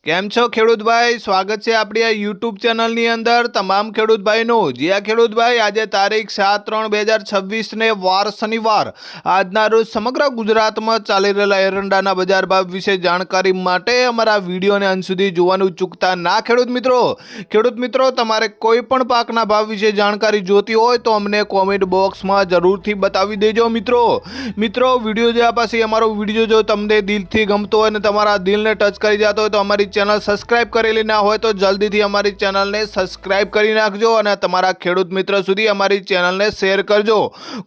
કેમ છો ખેડૂત ભાઈ? સ્વાગત છે આપણી આ યુટ્યુબ ચેનલની અંદર તમામ ખેડૂત ભાઈનું। જી આ ખેડૂત ભાઈ, આજે તારીખ 7/3/2026 ને વાર શનિવાર, આજના રોજ સમગ્ર ગુજરાતમાં ચાલી રહેલા એરંડાના બજાર ભાવ વિશે જાણકારી માટે અમારા વિડીયોને અંત સુધી જોવાનું ચૂકતા ના ખેડૂત મિત્રો તમારે કોઈ પણ પાકના ભાવ વિશે જાણકારી જોતી હોય તો અમને કોમેન્ટ બોક્સમાં જરૂરથી બતાવી દેજો મિત્રો। વિડીયો જોયા પછી અમારો વિડીયો જો તમને દિલથી ગમતો હોય અને તમારા દિલને ટચ કરી જતો હોય તો અમારી चैनल सब्सक्राइब करेली ना हो तो जल्दी थी हमारी चैनल ने सब्सक्राइब करी नाखजो और तमारा खेडूत मित्र सुधी हमारी चैनल ने शेर करजो।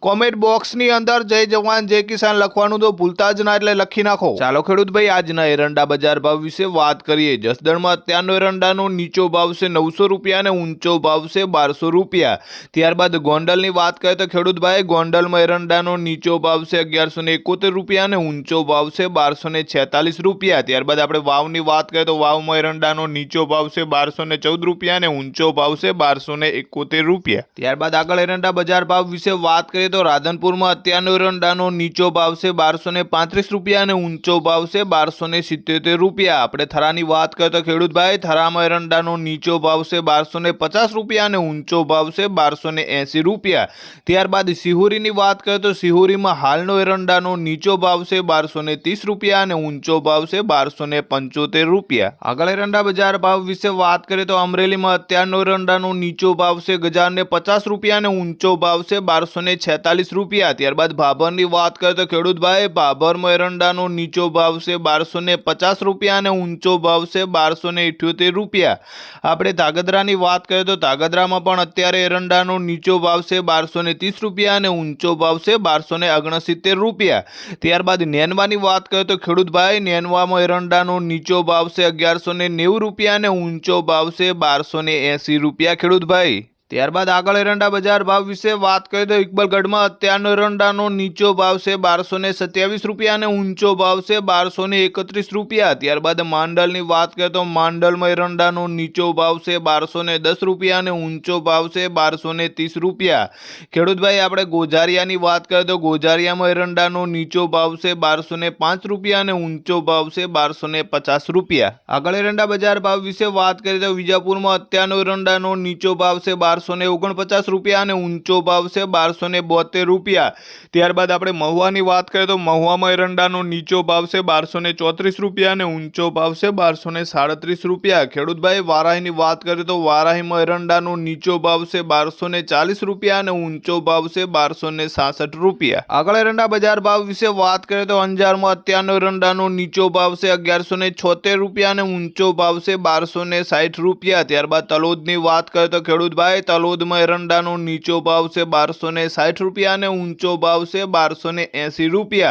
कॉमेंट बॉक्स नी अंदर जय जवान जय किसान लखवानुं तो भूलता ज ना एटले लखी नाखो। चालो खेडूत भाई, आजना एरंडा बजार भाव विषे बात करिए। जसदण में अत्यारनो एरंडानो नीचो भाव से 900 रुपया ने ऊंचो भाव से 1200 रुपया। त्यारबाद गोंडल नी बात करें तो खेडूत भाई, गोंडल में एरंडानो नीचो भाव से 1171 रुपया ने ऊंचो भाव से 1246 रुपया। त्यारबाद आपणे वावनी बात करें तो वाव में एरंडानो नीचो भाव से 1214 रुपया ने ऊंचो भाव से 1271 रुपया। त्यारबाद आगळ एरंडा बजार भाव विषे बात करिए तो राधनपुर में अत्यारनो एरंडानो नीचो भाव से 1235 रुपया ने ऊंचो भाव से 1277 रुपया। आपणे थरानी बात करें तो खेडूत भाई, थरा में एरंडानो नीचो भाव से 1250 रुपया ने ऊंचो भाव से 1280 रुपया। त्यारबाद सिहोरी नी बात करें तो सिहोरी में हालनो एरंडानो नीचो भाव से 1230 रुपया ने ऊंचो भाव से 1275 रुपया। आगळ एरंडा बजार भाव विषे बात करें तो अमरेली में अत्यारनो एरंडानो नीचो भाव से 1050 रुपया ने ऊंचो भाव से 1246 रुपया। त्यारबाद भाभर की बात करें तो खेडूत भाई, भाभर में एरंडानो नीचो भाव से 1250 रुपया ने ऊंचो भाव से 1278 रुपया। आपणे धागध्रा की बात करें तो धागध्रा में पण अत्यारे एरंडानो नीचो भाव से 1230 रुपया ने ऊंचो भाव से 1269 रुपया। त्यारबाद नेनवा की बात करें तो खेडूत भाई, नेनवा में एरंडानो नीचो भाव से 1190 रुपया ने ऊंचो भाव से 1280 रुपया खेडूत भाई। त्यारबाद आगळ एरंडा बजार भाव विषे बात करें तो इकबालगढ़ में अत्यारनो एरंडानो नीचो भाव से 1227 रुपया ने ऊंचो भाव से 1231 रुपया। त्यारबाद मांडल की बात करें तो मांडल में एरंडानो नीचो भाव से 1210 रुपया ने ऊंचो भाव से 1230 रुपया। खेडूत भाई, आपणे गोजारिया की बात करें तो गोजारिया में एरंडानो नीचो भाव से 1205 रुपया ने ऊंचो भाव से 1250 रुपया। आगळ एरंडा बजार भाव विषे बात करें तो विजापुर में अत्यारनो एरंडानो नीचो भाव से 1249 रुपया ने ऊंचो भाव से 1272 रुपया। त्यारबाद आपणे महुआ की बात करें तो महुआ में एरंडानो नीचो भाव से 1234 रुपया ने ऊंचो भाव से 1237 रुपया। खेडूत भाई, वाराही की बात करें तो वाराही में एरंडानो नीचो भाव से 1240 रुपया ने ऊंचो भाव से 1266 रुपया। आगळ एरंडा बजार भाव विषे बात करें तो अंजार में अत्यारनो एरंडानो नीचो भाव से 1176 रुपया ने ऊंचो भाव से 1260 रुपया। त्यारबाद तलोद की बात करें तो खेडूत भाई, तलोद में एरंडानो नीचो भाव से 1260 रुपया ने ऊंचो भाव से 1280 रुपया।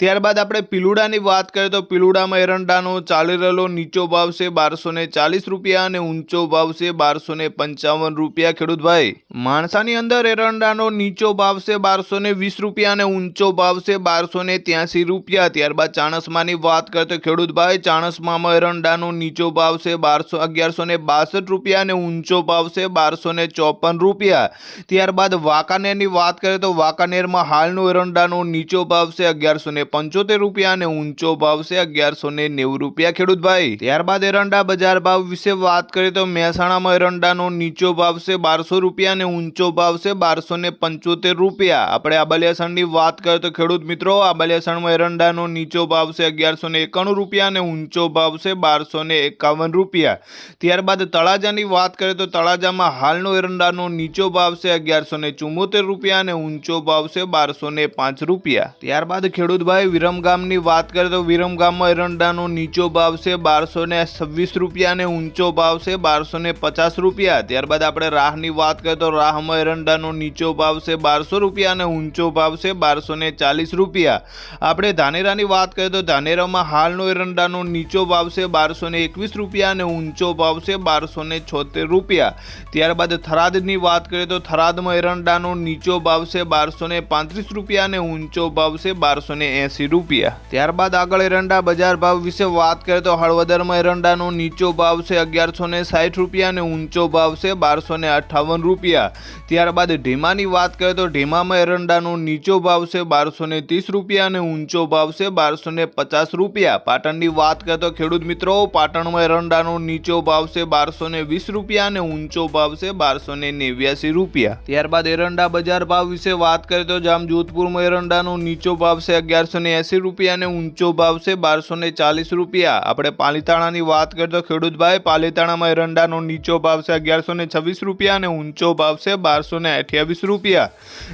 त्यारबाद आपणे पीलुड़ा की बात करें तो पीलुड़ा में एरंडानो चाली रहेलो नीचो भाव से 1240 रुपया ने ऊंचो भाव से 1255 रुपया। खेडूत भाई, माणसानी अंदर एरंडानो नीचो भाव से 1220 रुपया ने ऊंचो भाव से 1283 रुपया। त्यारबाद चाणस्मा की बात करें तो खेडूत भाई, चाणस्मा में एरंडानो नीचो भाव से 1162 रुपया ने ऊंचो भाव से 1254 रुपया। त्यारबाद वाकानेर की बात करें तो वाकानेर में हालनो एरंडानो नीचो भाव से 1175 रुपया ने ऊंचो भाव से 1190 रुपया। खेडूत भाई, त्यारबाद एरंडा बजार भाव विषे बात करें तो मेहसाणा में एरंडानो नीचो भाव से 1200 रुपया ने ऊंचो भाव से 1275 रुपया। आपणे आबलियासण की बात करें तो खेडूत मित्रों, आबलियासण में एरंडानो नीचो भाव से 1191 रुपया ने ऊंचो भाव से 1251 रुपया। त्यारबाद तळाजा की बात करें तो तळाजा में हालनो एरंडानो नीचो भाव से 1174 रुपया ने ऊंचो भाव से 1205 रुपया। त्यारबाद खेडूत भाई, विरमगाम की बात करें तो विरमगाम में एरंडानो नीचो भाव से 1226 रुपया ने ऊंचो भाव से 1250 रुपया। त्यारबाद आपणे राह की बात करें तो राह में एरंडानो नीचो भाव से 1200 रुपया ने ऊंचो भाव से 1240 रुपया। आपणे धानेरा की बात करें तो धानेरा में हालनो एरंडानो नीचो भाव से 1221 रुपया ने ऊंचो भाव से 1276 रुपया। त्यारबाद થરાદની વાત કરીએ તો થરાદમાં એરંડાનો નીચો ભાવ છે 1235 રૂપિયા અને ઊંચો ભાવ છે 1280 રૂપિયા। ત્યારબાદ આગળ એરંડા બજાર ભાવ વિશે વાત કરીએ તો હળવદરમાં એરંડાનો નીચો ભાવ છે 1160 રૂપિયા અને ઊંચો ભાવ છે 1258 રૂપિયા। ત્યારબાદ ઢીમાની વાત કરીએ તો ઢીમામાં એરંડાનો નીચો ભાવ છે 1230 રૂપિયા અને ઊંચો ભાવ છે 1250 રૂપિયા। પાટણની વાત કરીએ તો ખેડૂત મિત્રો પાટણમાં એરંડાનો નીચો ભાવ છે 1220 રૂપિયા અને ઊંચો ભાવ છે 1289 રૂપિયા। ત્યારબાદ એરંડા બજાર ભાવ વિશે વાત કરીએ તો જામજોધપુરમાં એરંડાનો નીચો ભાવ છે 1180 રૂપિયા અને ઊંચો ભાવ છે 1240 રૂપિયા। આપણે પાલીતાણાની વાત કરીએ તો ખેડૂતભાઈ પાલીતાણામાં એરંડાનો નીચો ભાવ છે 1126 રૂપિયા અને ઊંચો ભાવ છે 1228 રૂપિયા।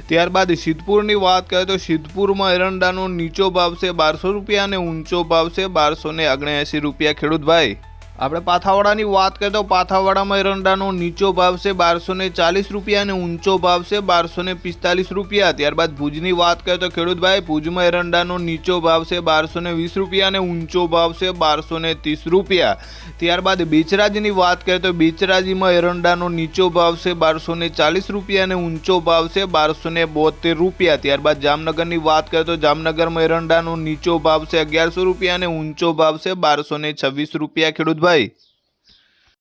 ત્યારબાદ સિદ્ધપુરની વાત કરીએ તો સિદ્ધપુરમાં એરંડાનો નીચો ભાવ છે 1200 રૂપિયા અને ઊંચો ભાવ છે 1279 રૂપિયા। ખેડૂતભાઈ આપણે પાથાવાડાની વાત કરીએ તો પાથાવાડામાં એરંડાનો નીચો ભાવ છે 1240 રૂપિયા અને ઊંચો ભાવ છે 1245 રૂપિયા। ત્યારબાદ ભુજની વાત કરીએ તો ખેડૂતભાઈ ભુજમાં એરંડાનો નીચો ભાવ છે 1220 રૂપિયા અને ઊંચો ભાવ છે 1230 રૂપિયા। ત્યારબાદ બેચરાજીની વાત કરીએ તો બેચરાજીમાં એરંડાનો નીચો ભાવ છે 1240 રૂપિયા અને ઊંચો ભાવ છે 1272 રૂપિયા। ત્યારબાદ જામનગરની વાત કરીએ તો જામનગરમાં એરંડાનો નીચો ભાવ છે 1100 રૂપિયા અને ઊંચો ભાવ છે 1226 રૂપિયા। ખેડૂતભાઈ